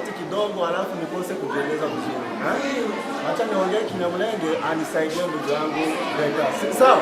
sauti kidogo alafu nikose kujieleza vizuri. Acha niongee Kinyamulenge anisaidie ndugu yangu Gallas. Sawa?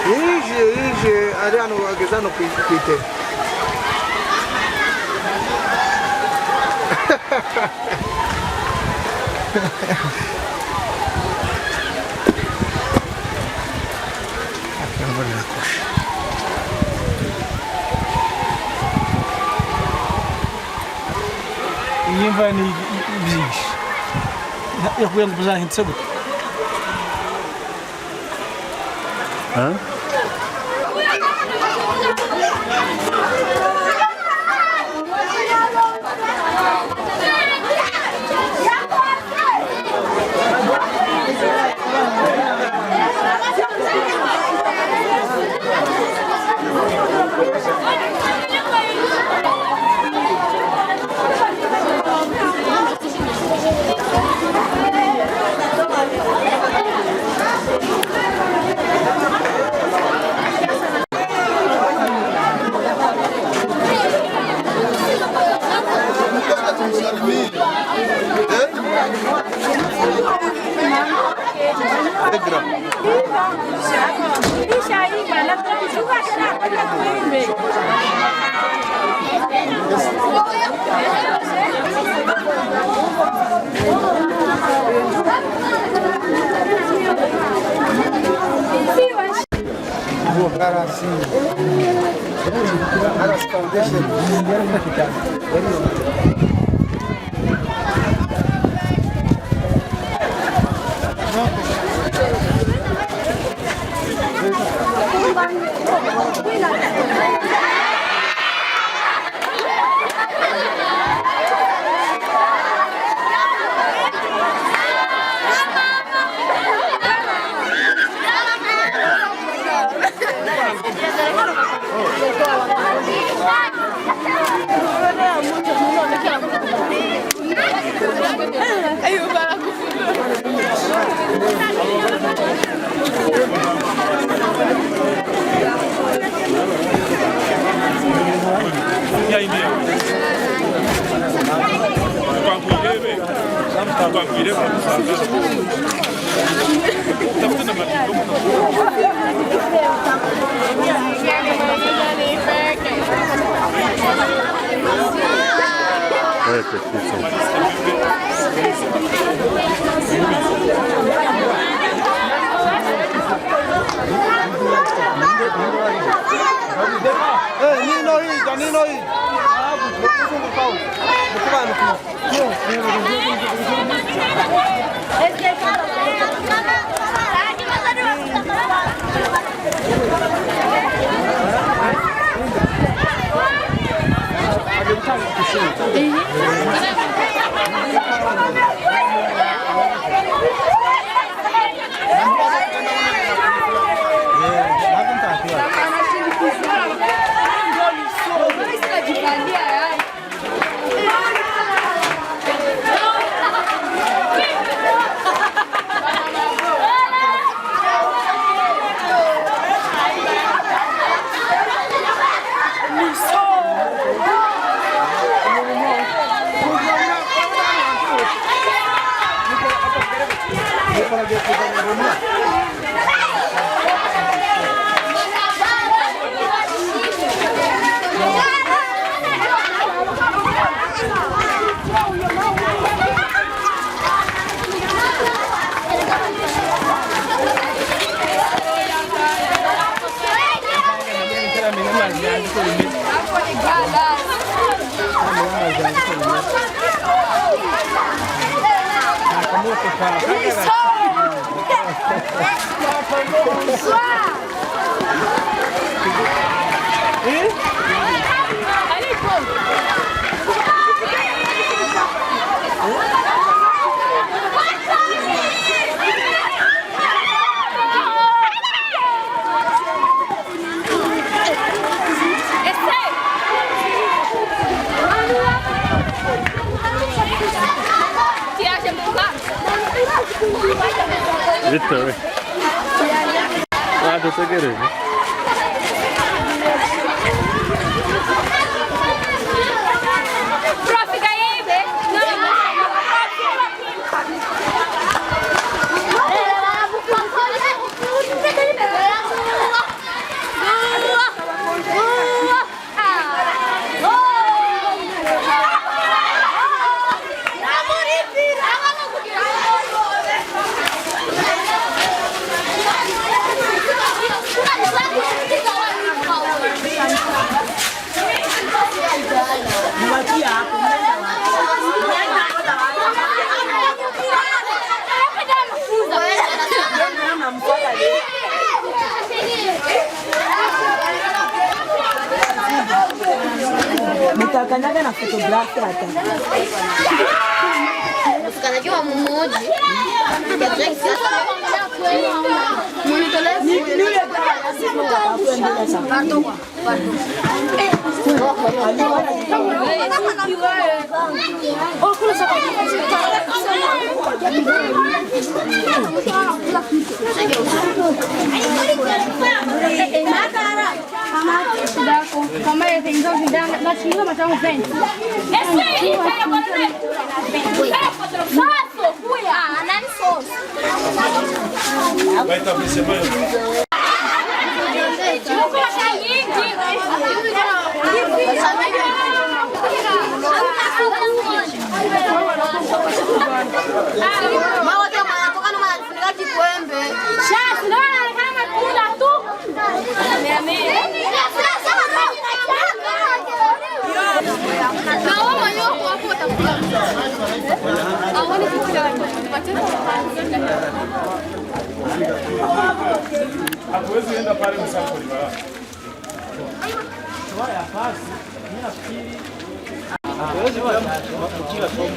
Ije ariano agezano kwite. Yimba ni bizish. Ya kuyang bazahin sabut. Ha? Gallas Foundation. Ayo, para Vitória. Ah, tô querendo. Mtakanyaga na fotografi hata. Msikanaji wa mmoja. Ya drink sasa. Monitole. Ni yule baba asipo kuendelea sana. Oh, kuna sababu. Kama yenzo vidanga basi matamu vent. Faço, fui a nani sauce. Vai estar percebendo? Hatuwezi enda pale Musasa kulibara. Swaya fasi, mimi nafikiri hatuwezi kila somo.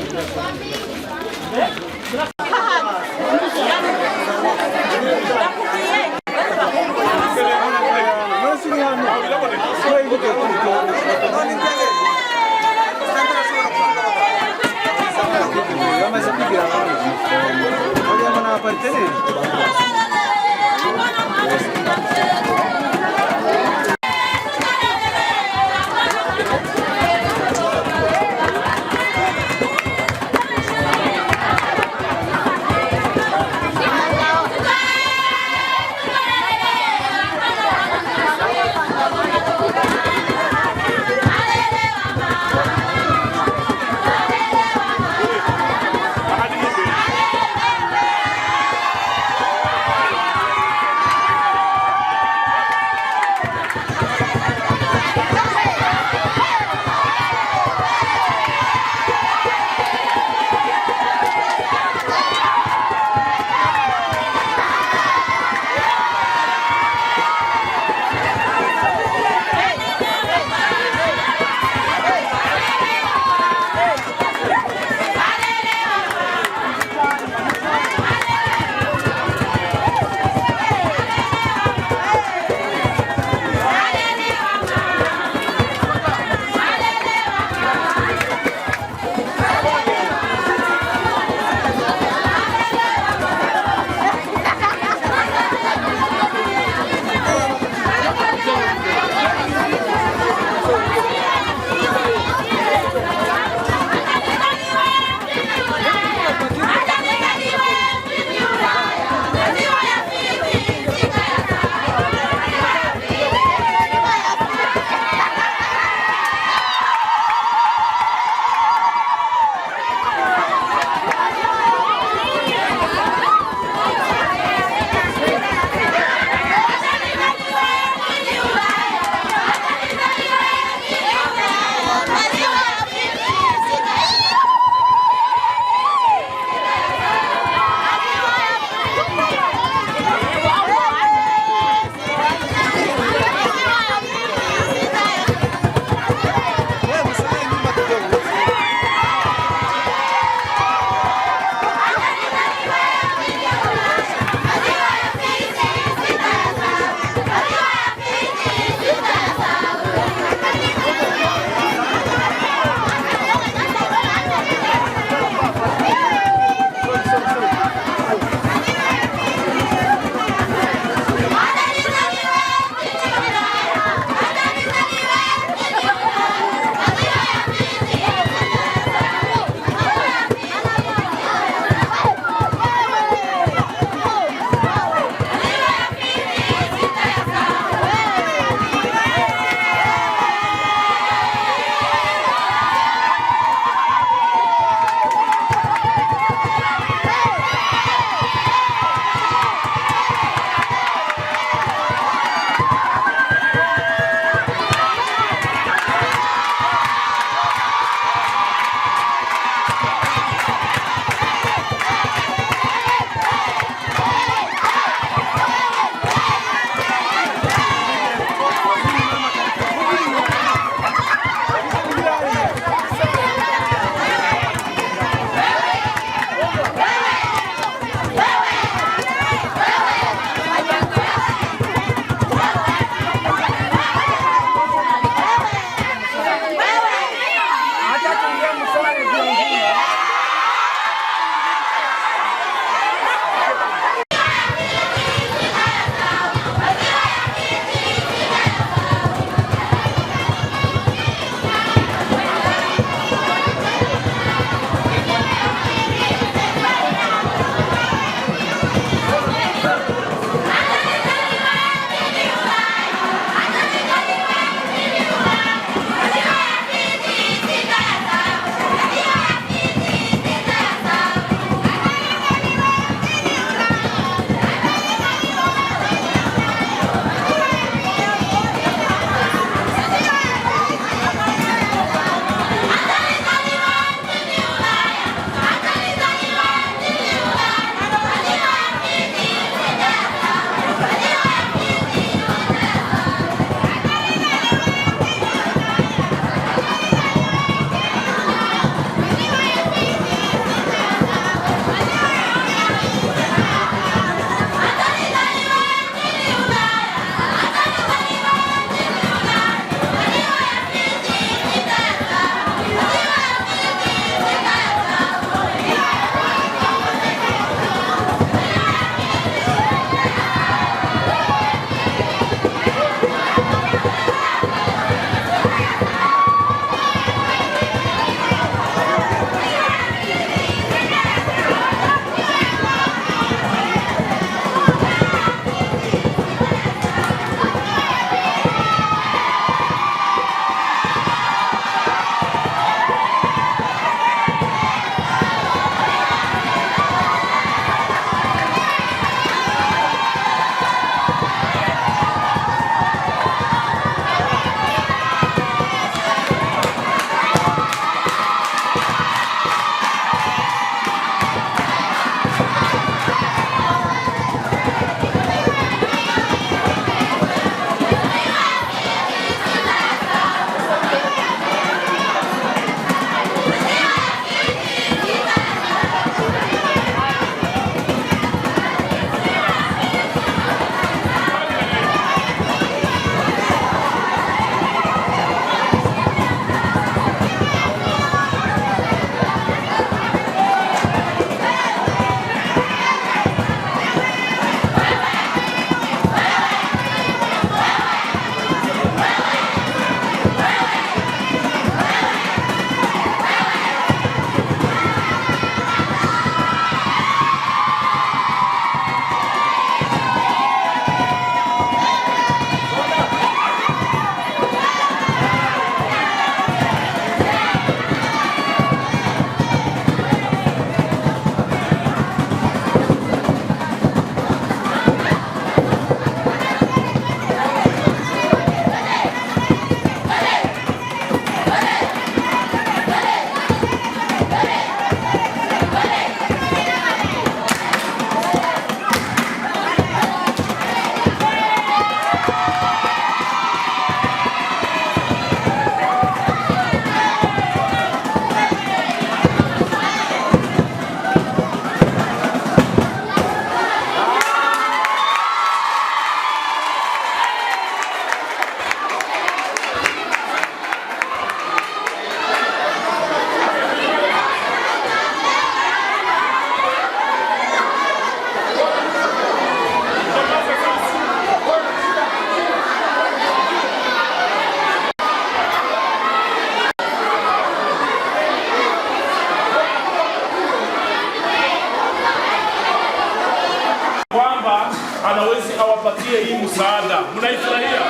hawezi awapatie hii msaada. Mnaifurahia?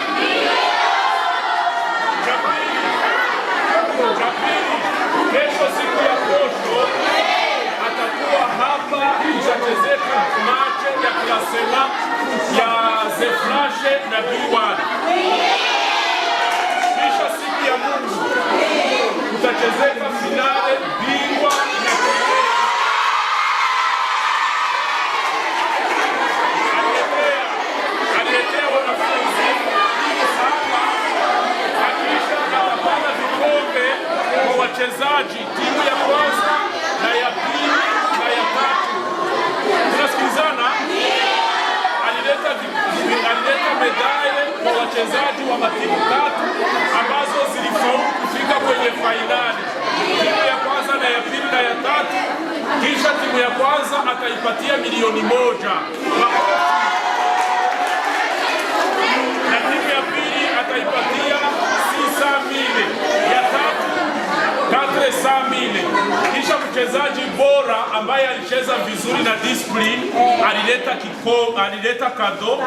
Japili, kesho siku ya posho atakuwa hapa itachezeka mache ya klasema ya Zefrashe na B1. Kisha siku ya Mungu utachezeka finale bingwa na aliletea wanafunzi hapa, akisha atapana vikombe kwa wachezaji timu ya kwanza na ya pili na ya tatu. Tunasikilizana? Alileta medali kwa wachezaji wa matimu tatu ambazo zilifaulu kufika kwenye fainali. Timu ya kwanza na ya pili na ya tatu. Kisha timu ya kwanza ataipatia milioni 1. Na timu ya pili ataipatia 600,000. Ya tatu 400,000. Kisha mchezaji bora ambaye alicheza vizuri na discipline alileta kado.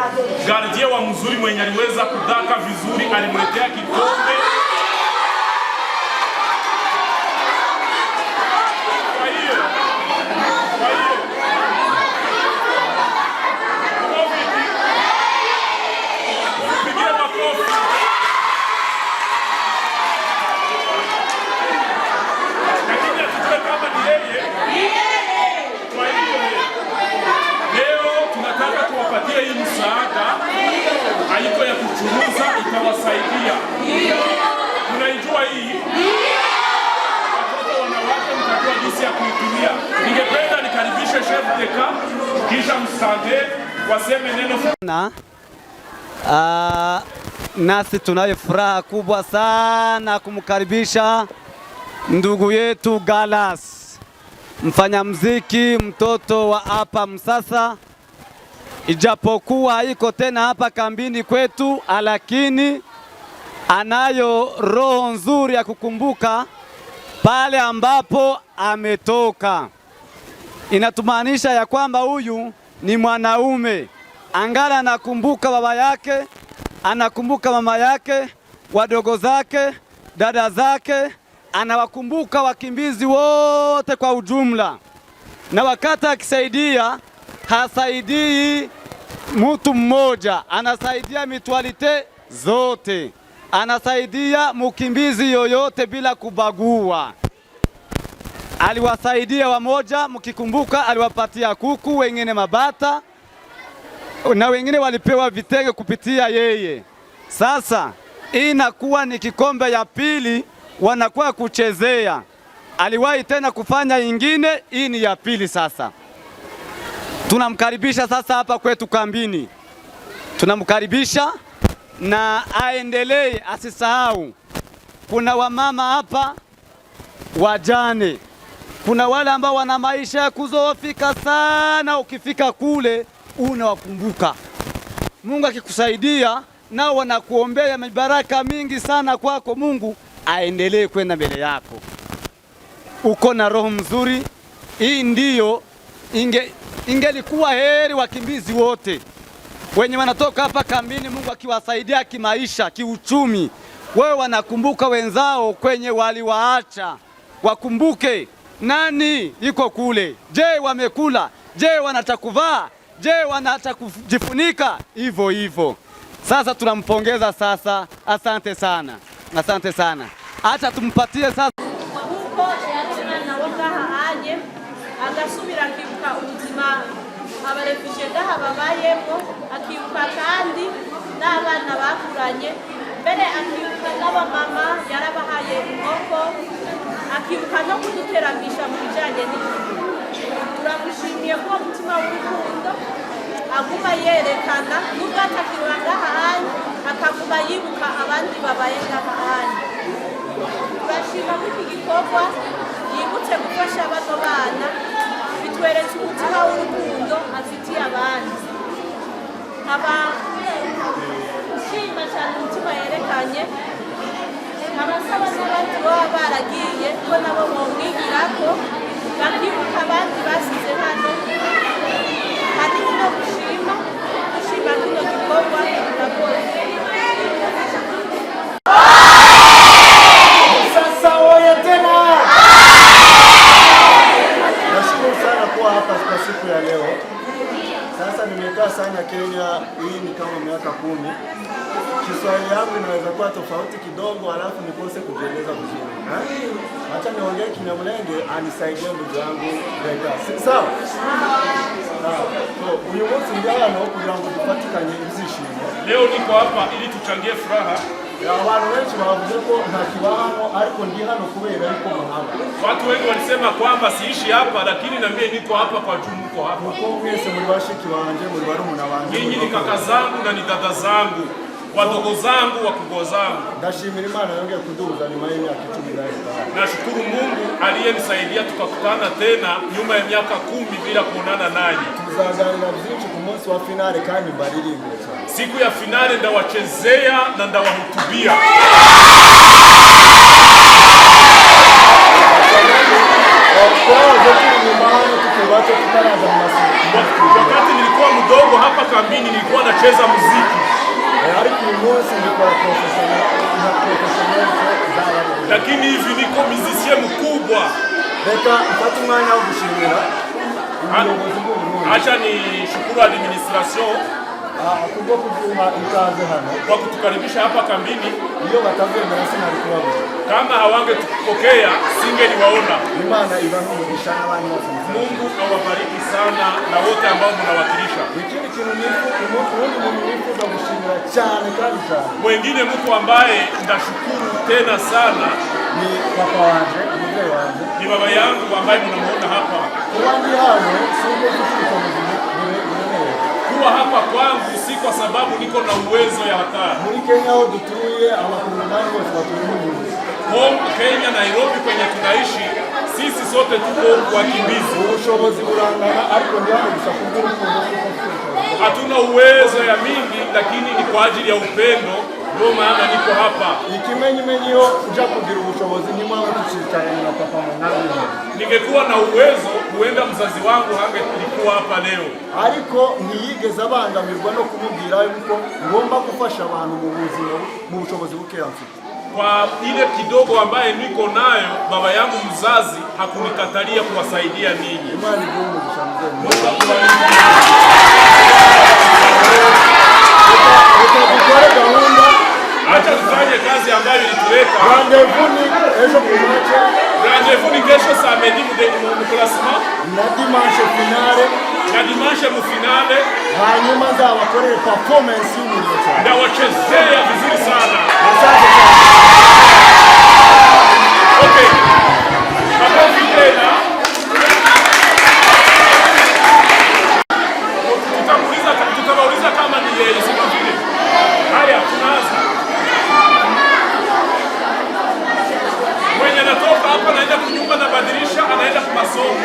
Gardien wa mzuri mwenye aliweza kudaka vizuri alimletea kikombe. Kwa hiyo pigia makofi. Lakini atujue kama ni yeye. Kwa hiyo leo tunataka tuwapatie hii msaada, haiko ya kuchunguza, itawasaidia. Tunaijua hii. Watoto wanawake mtajua jinsi ya kuitumia. Ningependa nikaribishe chef de camp kisha msande waseme neno na nasi tunayo furaha kubwa sana kumkaribisha ndugu yetu Gallas, mfanyamuziki, mtoto wa hapa Musasa. Ijapokuwa iko tena hapa kambini kwetu, lakini anayo roho nzuri ya kukumbuka pale ambapo ametoka. Inatumaanisha ya kwamba huyu ni mwanaume, angala anakumbuka baba yake, anakumbuka mama yake, wadogo zake, dada zake, anawakumbuka wakimbizi wote kwa ujumla. Na wakati akisaidia, hasaidii mtu mmoja, anasaidia mitualite zote, anasaidia mkimbizi yoyote bila kubagua. Aliwasaidia wamoja, mkikumbuka aliwapatia kuku, wengine mabata, na wengine walipewa vitenge kupitia yeye. Sasa inakuwa ni kikombe ya pili wanakuwa kuchezea. Aliwahi tena kufanya ingine, hii ni ya pili sasa. Tunamkaribisha sasa hapa kwetu kambini. Tunamkaribisha na aendelee, asisahau. Kuna wamama hapa wajane. Kuna wale ambao wana maisha ya kuzofika sana, ukifika kule unawakumbuka. Mungu akikusaidia nao wanakuombea baraka mingi sana kwako. Mungu aendelee kwenda mbele yako. Uko na roho mzuri. Hii ndiyo ingelikuwa heri wakimbizi wote wenye wanatoka hapa kambini, Mungu akiwasaidia kimaisha, kiuchumi. Wewe wanakumbuka wenzao kwenye waliwaacha. Wakumbuke nani iko kule. Je, wamekula? Je, wanachakuvaa? Je, wanachakujifunika? Hivyo hivyo. Sasa tunampongeza sasa. Asante sana. Asante sana. Acha tumpatie sasa. Huko yana wakaha aje agasubira akibuka ubuzima abarefishe gaha babayemo, akibuka kandi n'abana bakuranye, mbere akibuka n'abamama yarabahaye inkoko, akibuka no kuduteramisha mu bijanye n'ibintu. Turamushimiye ko umutima w'urukundo aguma yerekana nubwo atakirwa ngahanyu, akaguma yibuka abandi babaye ngahanyu. Turashima ko iki gikorwa yibutse gufasha bano bana, bitweretse umutima w'urukundo afitiye abandi. Ushima cyane umutima yerekanye, abasaba n'abandi baba baragiye ko nabo bomwigirako, bakibuka abandi basize hano. Hari no gushima Sasa nimekaa sana Kenya, hii ni kama miaka 10. Kiswahili yangu inaweza kuwa tofauti kidogo, alafu nikose kujieleza vizuri. Acha niongee Kinyamulenge anisaidie ndugu yangu Beka. Sawa? So, uyu munsi ndi hano kugira ngo dufatikanye ibyishimo. Leo niko hapa ili tuchangie furaha. Abantu benshi bavuze ko nta kibahano ariko ndi hano kubera yuko muhaba. Watu wengi walisema kwamba siishi hapa, lakini na mimi niko hapa kwa juu mko hapa. Uko mwese muri bashiki banje, muri barumuna banje. Nyinyi ni kaka zangu na ni dada zangu, wadogo zangu, wakubwa zangu. Ndashimira Imana yongeye kuduhuza nyuma y'imyaka 10. Nashukuru Mungu aliyenisaidia tukakutana tena nyuma ya miaka 10 bila kuonana nanyi. Tuzaganira byinshi ku munsi wa finale kandi mbaririmbire cyane. Siku ya finale ndawachezea na ndawahutubia. Wakati nilikuwa mdogo hapa kambini nilikuwa nacheza muziki. Lakini hivi niko musicien mkubwa. Acha ni shukuru administration kwa kutukaribisha hapa kambini. Kama hawangetupokea singeliwaona. Mungu awabariki sana na wote ambao mnawakilisha. Mwingine mtu ambaye ndashukuru tena sana ni papa wanje, mzee wanje, ni baba yangu ambaye mnamuona hapa. Kuwa hapa kwangu si kwa sababu niko na uwezo ya hatari. Muri Kenya ho dutuye abakongomani bose batuye home Kenya, Nairobi kwenye tunaishi sisi sote tuko wakimbizi. Ubushobozi burangana ariko ndiyo gusakugura hatuna uwezo ya mingi, lakini ni kwa ajili ya upendo ndio maana niko hapa. Ikimenyimenyo uja kugira ubushobozi ni mwana tucitana na papa mwanangu. Ningekuwa na uwezo huenda mzazi wangu hangelikuwa hapa leo. Ariko ntiyigeze abangamirwa no kumubwira yuko ngomba gufasha abantu mu buzima mu bushobozi buke mfite. Kwa ile kidogo ambaye niko nayo, baba yangu mzazi hakunikatalia kuwasaidia ninyi. Imani Mungu mshamzeni. Acha tufanye kazi ambayo ilituweka. Rendez-vous ni kesho saa mbili mu classement. Na dimanche mu finale. Hanyuma nzabakorera performance y'umuriro cyane. Ndawachezea vizuri sana. Asante sana. Okay. Makofi tena. Tutauliza kama ni yeye, si vile. Haya, tunaanza. Mwenye anatoka hapa anaenda kunyumba na badilisha, anaenda kwa masomo.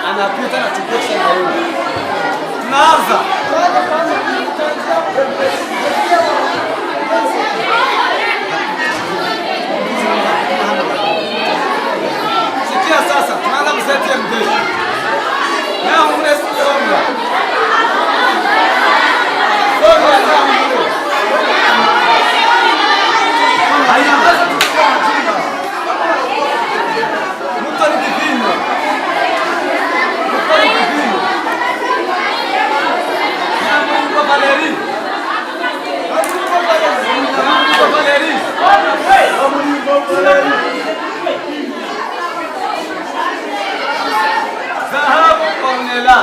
Anapita na tukesha na yeye. Tunaanza. Sikia sasa, tunaanza mseti ya mjeshi. Na unasikia songa. Songa na mjeshi. Hayaanza kusikia mjinga. Mtu ni kipimo. Valérie. Zahabu Cornela.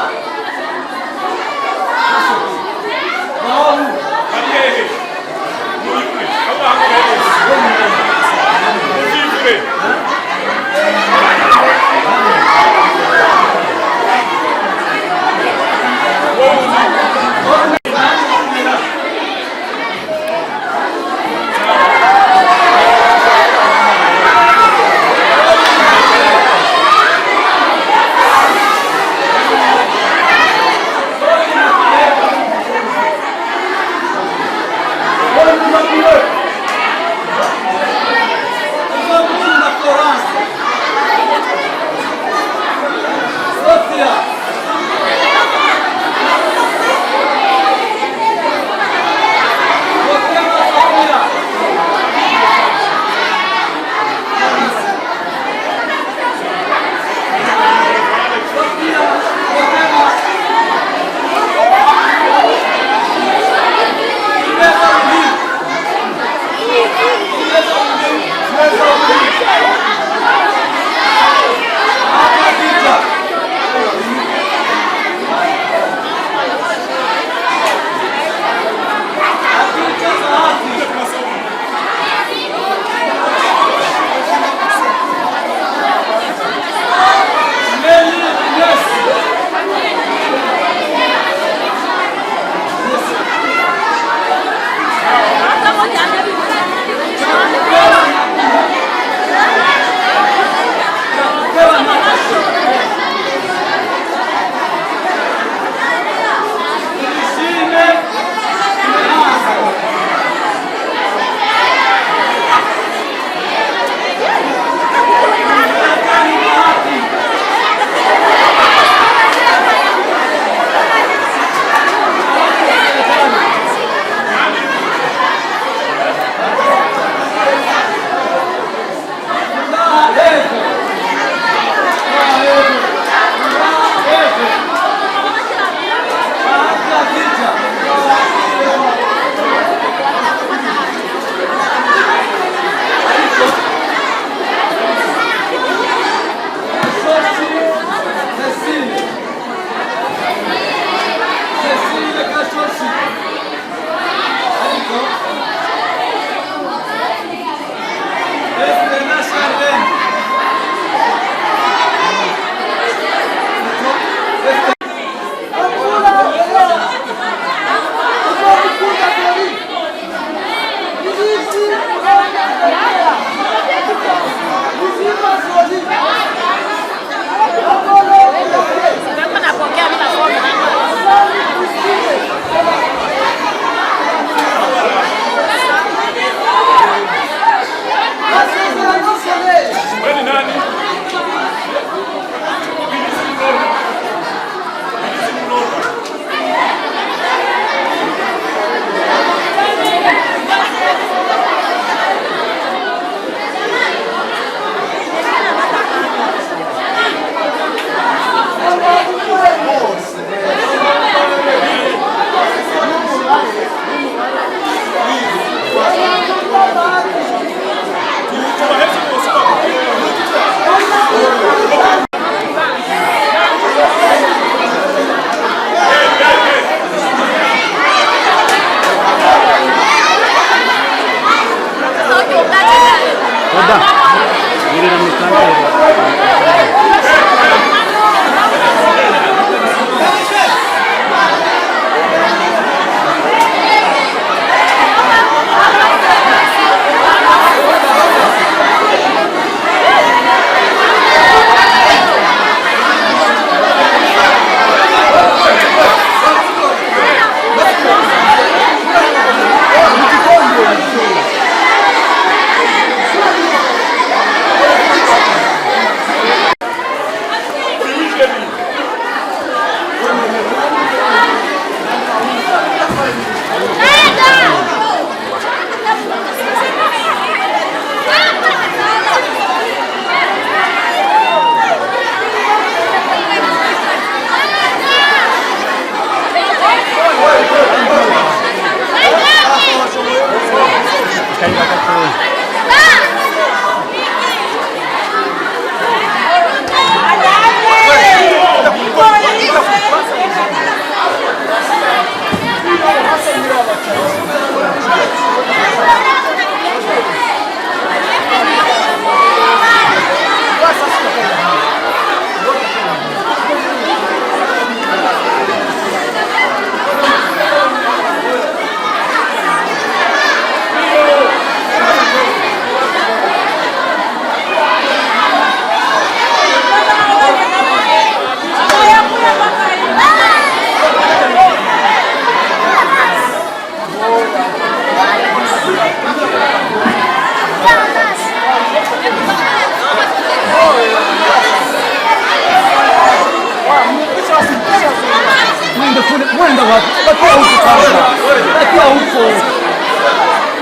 huko.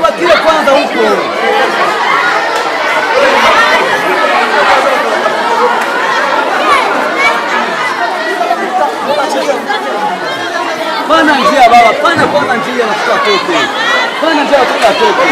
Wakile kwanza huko. Pana njia baba, pana kwanza njia na tutatoke. Pana njia tutatoke.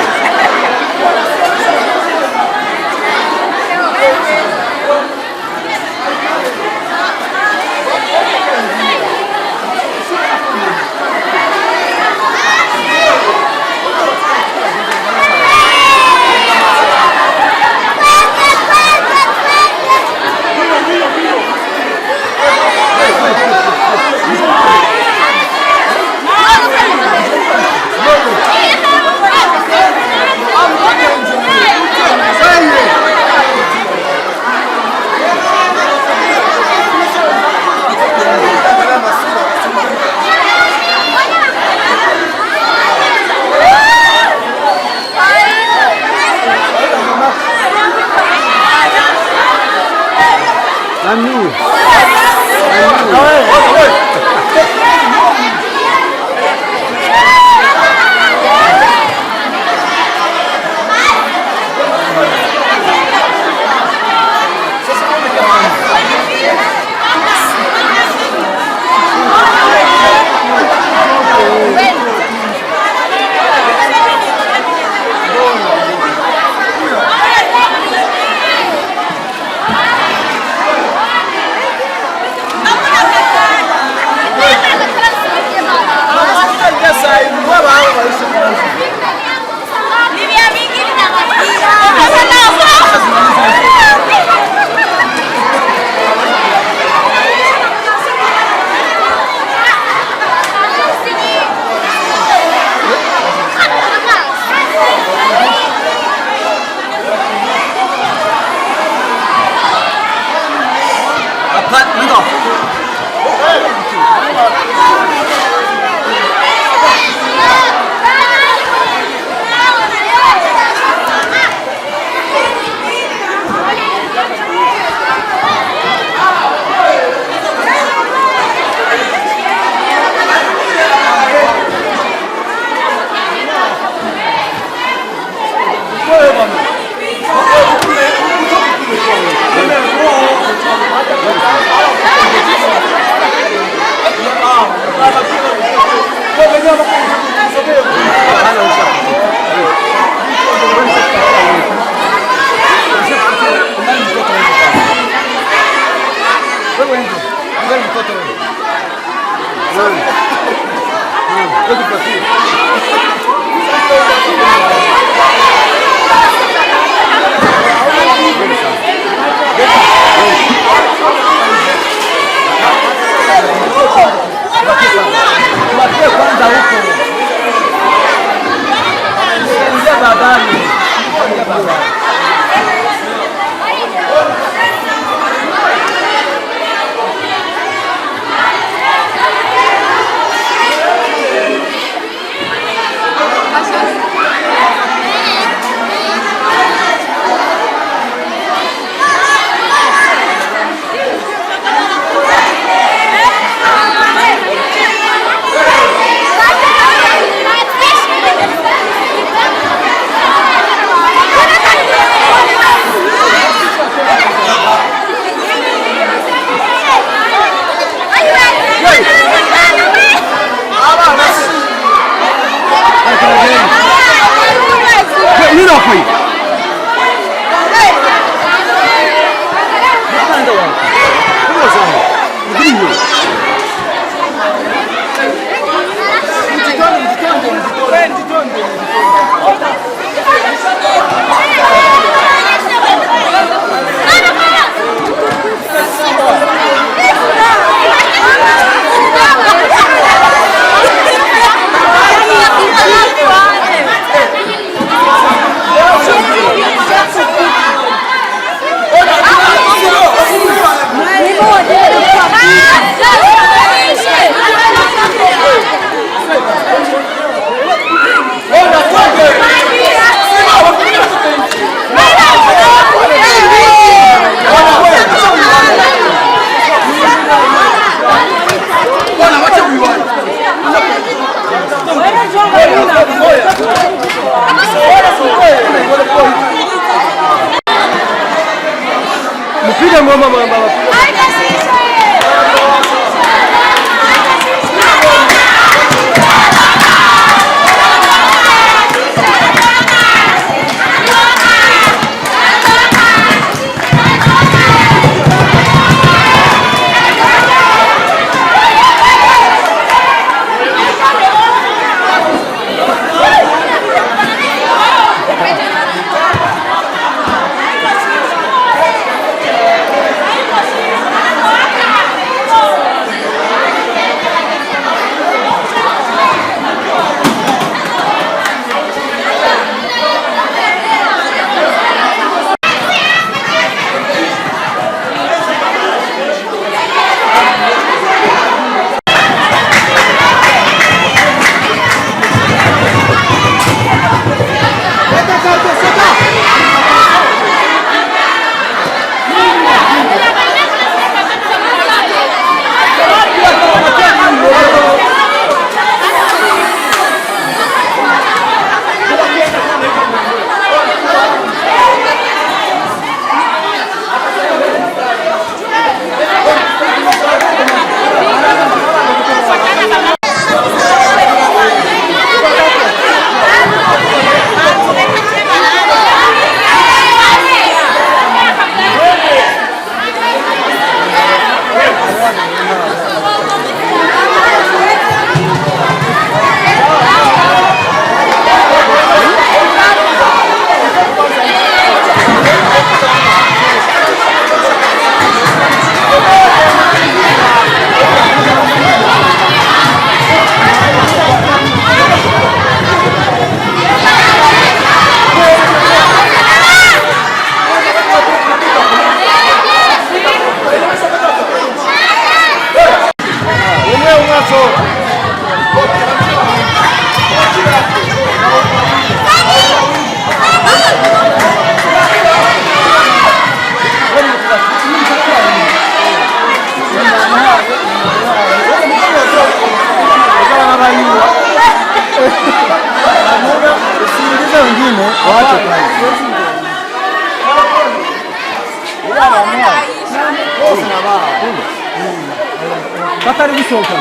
batari gusohoka.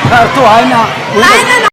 Kartu ayna. Ayna.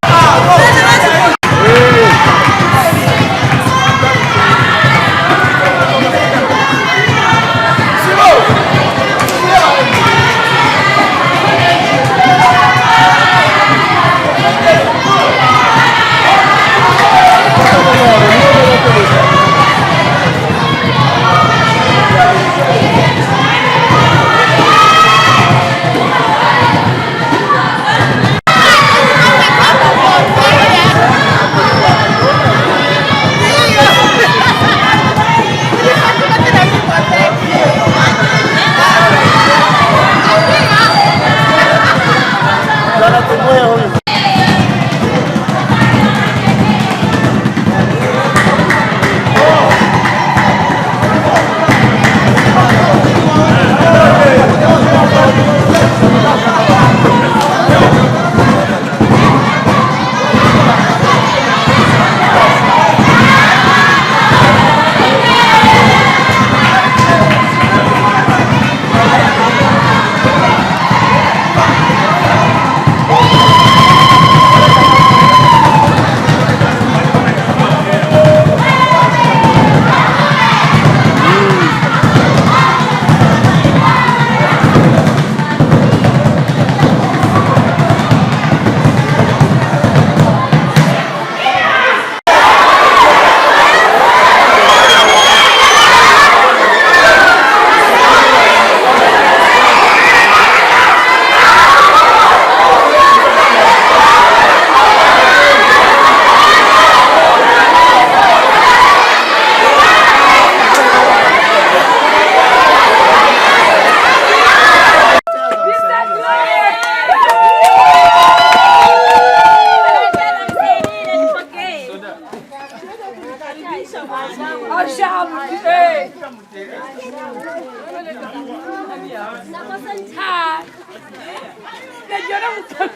Nakosa njaa. Najiona mtoto.